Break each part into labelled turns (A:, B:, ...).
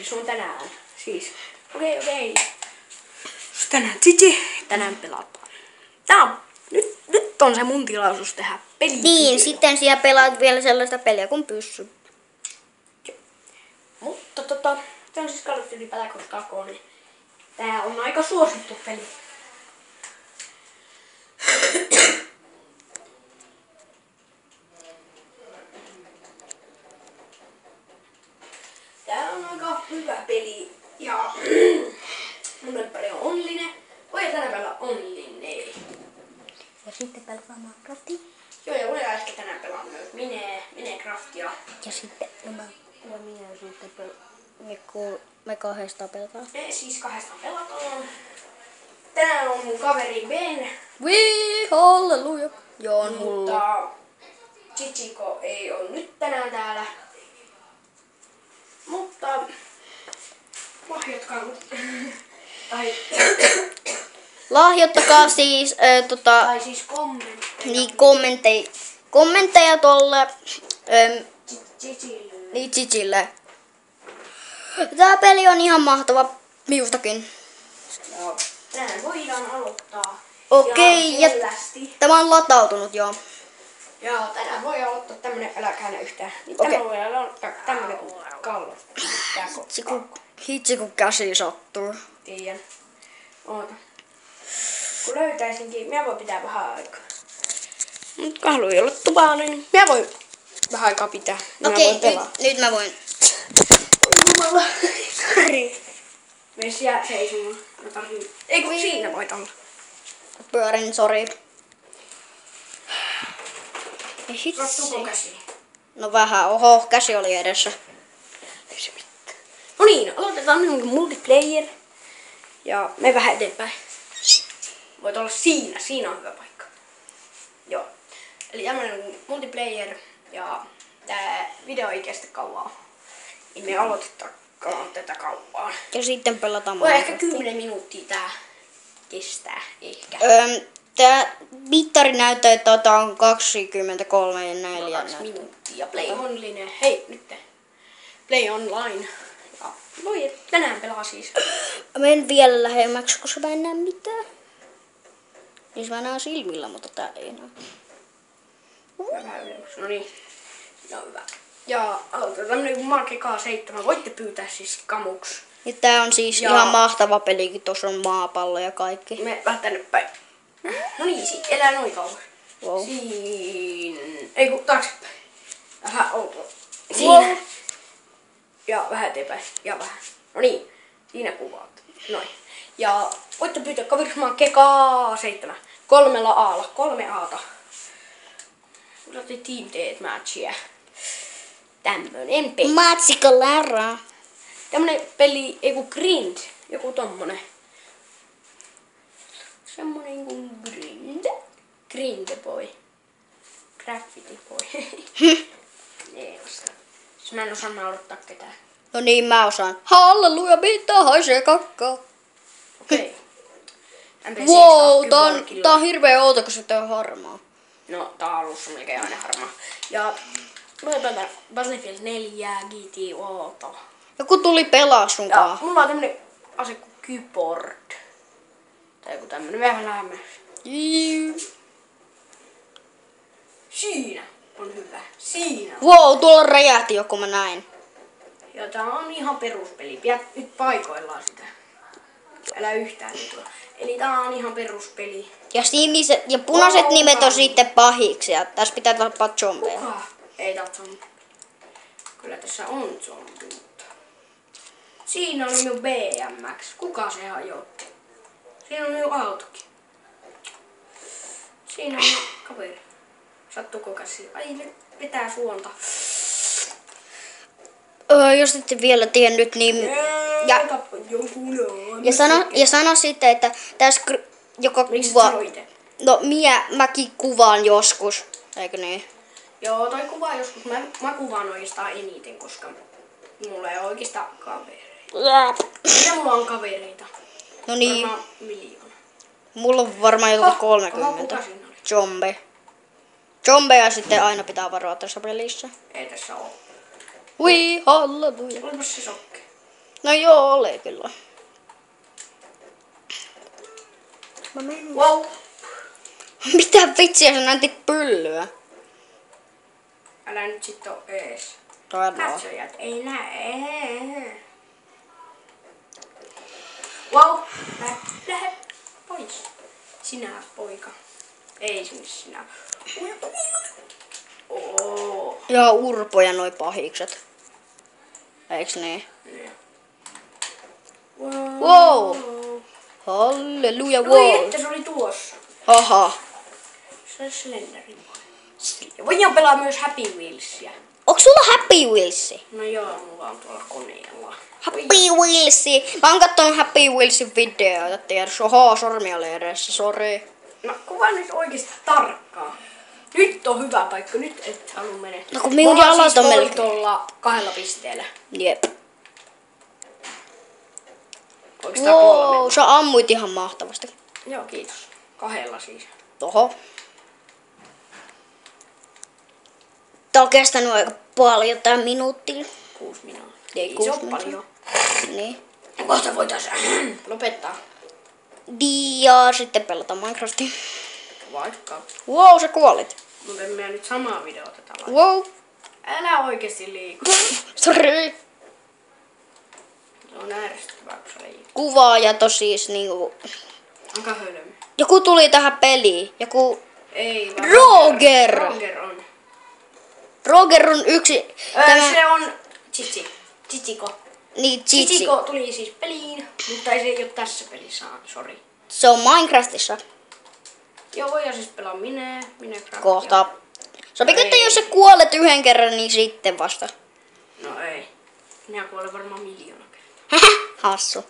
A: se on tänään. Siis, okei. Tänään Gigi, tänään pelataan. Nyt on se mun tilaisuus tehdä peli.
B: Niin, sitten siellä pelaat vielä sellaista peliä kuin pyssy.
A: Mutta tää on siis Call of Duty Black Ops 2, niin tää on aika suosittu peli. Tää on aika hyvä peli ja mun lemppari on Onninen. Voi tänä päivänä Onninen.
B: Ja sitten pelataan Minecraftia.
A: Joo, ja voidaan äsken tänään pelaa myös Minecraftia.
B: Ja sitten minä sitten me kahdestaan pelataan.
A: Me siis kahdestaan pelataan. Tänään on mun kaveri Ben.
B: Wii, halleluja. Joo, on hullu.
A: Mutta Chichiko ei ole nyt tänään täällä. Mutta lahjatkaa
B: Lahjoittakaa siis,
A: tai siis kommentteja.
B: niin kommentteja tolle
A: Chichille.
B: niin Chichille. Tää peli on ihan mahtava minustakin.
A: Joo. Tänään voidaan aloittaa.
B: Okei, ja
A: selvästi.
B: tämä on latautunut jo.
A: Joo, tänään voi aloittaa tämmönen, älä ne yhtään. Niin
B: Okei.
A: tänään voi aloittaa tämmönen kuin kallo.
B: Hitsi kun käsi sattuu.
A: Tiedän. Oota. Kun löytäisinkin, minä voi pitää vähän aikaa. Mut kahlu ei ole tupaa, niin minä voi vähän aikaa pitää.
B: Okei, nyt mä voin.
A: Jumala. Sori. Mene siellä seisomaan. Mä tarvin. Ei kun siinä voit olla.
B: Pyörin, sori.
A: Rottuuko käsi?
B: No vähän, oho, käsi oli edessä.
A: Ei se mitään. No niin, aloitetaan minun multiplayer. Ja me vähän eteenpäin. Voit olla siinä on hyvä paikka. Joo. Eli tämmönen multiplayer ja tää video ei kestä kauaa. Niin me aloitettakaan tätä kauaa.
B: Ja sitten pelataan
A: Voi ehkä
B: Minecraftia.
A: 10 minuuttia tää kestää ehkä.
B: Tää mittari näyttää, että tää on 23 ja 4
A: 2 minuuttia. Play online. Hei, nyt. Play online. Ja voi tänään pelaa siis.
B: Menen vielä lähemmäksi, koska mä en näe mitään. Siis mä näen silmillä, mutta tää ei näy.
A: Vähän ylemmäs. No niin. No hyvä. Ja aloitetaan tämmönen kuin Marke K7. Voitte pyytää siis kamuks.
B: Ja tää on siis
A: Ja-
B: ihan mahtava pelikin, tossa on maapallo ja kaikki.
A: Me vähän tänne päin. No niin, elää noin kauan.
B: Wow.
A: Siinä. Ei kun taaksepäin. Vähän outoa.
B: Wow.
A: Siinä. Ja vähän eteenpäin. Ja vähän. No niin. Siinä kuvaat. Noin. Ja voitte pyytää kaveriksi Keka 7. 3 aalla. 3 aata. Otatte Team Deathmatchia. Tämmönen peli.
B: Matsikolara.
A: Tämmönen peli, ei kun Grind. Joku tommonen. Semmonen kuin Grind. Grind boy. Graffiti boy. Ei osaa. Siis mä en osaa naurattaa ketään.
B: No niin, mä osaan. Halleluja, pitää haisee kakkaa.
A: Okei.
B: Wow, tää on hirveä outo, kun se on harmaa.
A: No, tää on alussa melkein aina harmaa. Ja mä Battlefield 4, GT Auto.
B: Joku tuli pelaa
A: Ja
B: sunkaan.
A: mulla on tämmönen ase kuin Keyboard. Tai joku tämmönen vähän lähemmäs. Siinä on hyvä. Siinä on.
B: Wow, tuolla räjähti joku, mä näin.
A: Ja tää on ihan peruspeli. Pidät nyt paikoillaan sitä. Älä yhtään nyt. Eli tää on ihan peruspeli.
B: Ja siniset ja punaiset nimet on sitten pahiksi. Ja tässä pitää tappaa zombeja.
A: Kuka? Ei tää zombi. Kyllä tässä on zombi, mutta... Siinä on minun BMX. Kuka se hajotti? Siinä on minun autokin. Siinä on minun kaveri. Sattuuko käsi? Ai nyt vetää suonta.
B: Jos ette vielä tiennyt, niin... Ja sano sitten, että tässä joka
A: Miksi
B: kuva...
A: sano ite?
B: No mäkin kuvaan joskus, eikö niin?
A: Joo, toi kuva joskus. Mä kuvaan oikeastaan eniten, koska mulla ei ole oikeastaan kavereita. Mitä mulla on kavereita?
B: No niin,
A: Varmaan miljoona.
B: mulla on varmaan joku 30.
A: Kuka siinä oli?
B: Zombe. Zombeja sitten aina pitää varoa tässä pelissä.
A: Ei tässä oo.
B: Ui, halleluja.
A: Olipas se sokki.
B: No joo, ole kyllä. Mä menin.
A: Wow.
B: Mitä vitsiä sä näytit pyllyä?
A: Älä nyt sit oo ees.
B: Todella.
A: Katsojat ei näe. Wow. Lähde pois. Sinä poika. Ei sinä. Oh.
B: Ja urpoja noi pahikset. Eiks niin? Wow. Halleluja,
A: Voi
B: wow.
A: että se oli tuossa.
B: Aha.
A: Se on Slenderin poika. Ja voidaan pelaa myös Happy Wheelsia.
B: Onks sulla Happy Wheelsi?
A: No joo, mulla on tuolla koneella.
B: Happy Wheelsi. Mä oon kattonut Happy Wheelsin videoita, tiedätkö? Oho, sormi oli edessä, sori.
A: No kuvaa nyt oikeesti tarkkaan. Nyt on hyvä paikka, nyt et halua mennä.
B: No kun minun
A: Mulla
B: jalat on melkein.
A: voitolla 2 pisteellä.
B: Jep.
A: Oiks tää 3?
B: Wow, sä ammuit ihan mahtavasti.
A: Joo, kiitos. 2 siis.
B: Oho. Tää on kestänyt aika paljon tää minuutti.
A: 6 minuuttia.
B: Ei,
A: Se
B: 6
A: on
B: minuuttia.
A: paljon.
B: Niin.
A: Kohta voitaisiin lopettaa.
B: Ja sitten pelata Minecraftia.
A: Vaikka.
B: Wow, sä kuolit.
A: Mutta en mä nyt samaa videota laittaa.
B: Wow.
A: Älä oikeesti liiku.
B: Sorry.
A: Se on ärsyttävää, kun sä liikut.
B: Kuvaajat on siis niinku...
A: Onko hölmö?
B: Joku tuli tähän peliin. Joku...
A: Ei vaan.
B: Roger!
A: Roger on.
B: Roger on yksi...
A: Se on Chichi. Chichiko.
B: Niin, Chichi.
A: Chichiko tuli siis peliin, mutta ei se ei oo tässä pelissä, sori.
B: Se on Minecraftissa.
A: Joo, voidaan siis pelaa Minecraft.
B: Kohta. Sopiko, että
A: Ei.
B: jos sä kuolet yhden kerran, niin sitten vasta?
A: No ei. Minä kuolen varmaan 1 000 000 kertaa.
B: Hassu.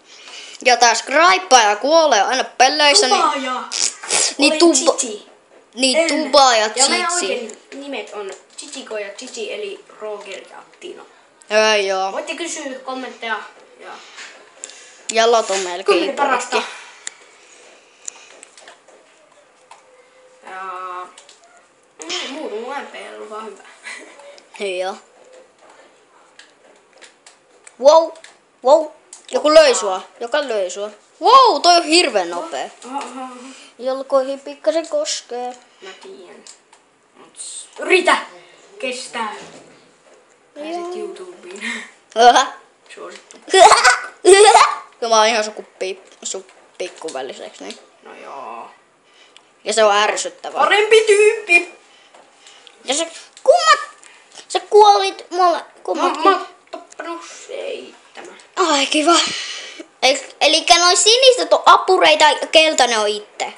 B: Jota scribea kuolee aina peleissä, niin...
A: Tubaaja!
B: Niin
A: Olen
B: tuba-
A: Chichi.
B: Niin
A: En.
B: Tuba ja
A: Ja meidän
B: Chichi.
A: oikein nimet on Chichiko ja Chichi, eli Roger ja Tino.
B: Ei joo.
A: Voitte kysyä kommentteja ja
B: Jalat on melkein
A: 10 parasta.
B: poikki.
A: Ja muuten mun MP on vaan hyvä.
B: Joo. Wow. Wow. Joku löi sua. Joka löi sua. Wow, toi on hirveen nopea.
A: Aha.
B: Jalkoihin pikkasen koskee.
A: Mä tiedän. Yritä kestää. Pääset YouTubeen. Suosittu.
B: Kun mä oon ihan sun pikkuväliseksi, niin.
A: No joo.
B: Ja se on ärsyttävää.
A: Parempi tyyppi.
B: Ja sä kuolit mulle
A: Mä
B: kummatkin.
A: oon tappanut 7.
B: Ai kiva. Eli noin siniset on apureita ja keltainen on itse.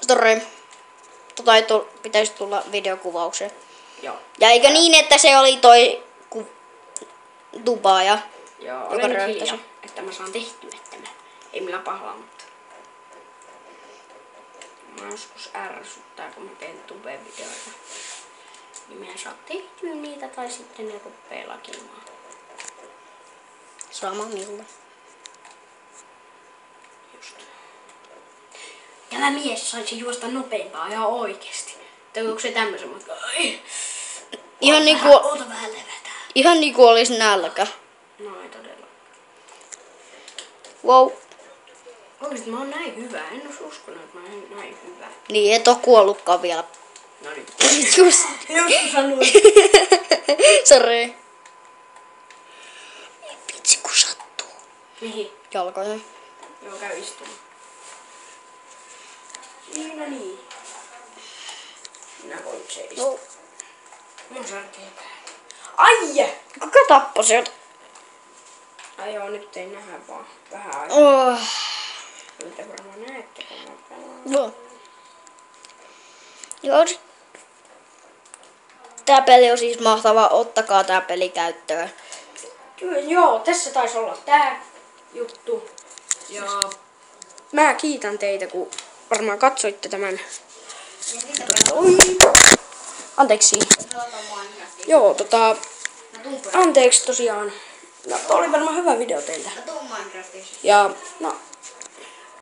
B: Sorry. Pitäisi tulla videokuvaukseen.
A: Joo.
B: Ja eikö niin, että se oli toi Dubaaja?
A: Joo,
B: Joka
A: olen nyt
B: röyhtäsi.
A: hiljaa, että mä saan tehtyä tämä. Ei millään pahalla, mutta... Mä joskus ärsyttää, kun mä teen tube-videoita. Niin mä en saa tehtyä niitä, tai sitten ne ruppee lakimaan.
B: Sama millä.
A: Just. Tämä mies saisi juosta nopeampaa ihan oikeesti. Tai onko se tämmösen matka?
B: Ihan niinku,
A: Oota vähän levätään.
B: ihan niinku olis nälkä.
A: No ei todella.
B: Wow.
A: Oikeesti mä oon näin hyvä. En ois uskonut, että mä oon näin hyvä.
B: Niin, et oo kuollutkaan vielä.
A: No nyt.
B: Just.
A: Just sanoin.
B: Sorry. Vitsi kun sattuu.
A: Mihin?
B: Jalkoihin.
A: Joo, käy istumaan. Siinä niin. Minä voin seistä.
B: No.
A: Mun särkee päällä. Ai!
B: Kuka tappoi sieltä?
A: Ai joo, nyt ei nähdä vaan. Vähän aikaa.
B: Oh.
A: Nyt te varmaan näette, kun mä pelaan.
B: Joo. Joo. Tää peli on siis mahtava. Ottakaa tää peli käyttöön.
A: Kyllä, joo, tässä taisi olla tää juttu. Ja mä kiitän teitä, kun varmaan katsoitte tämän. Oi. Anteeksi. Joo, anteeksi tosiaan. No, oli varmaan hyvä video teiltä. Ja no,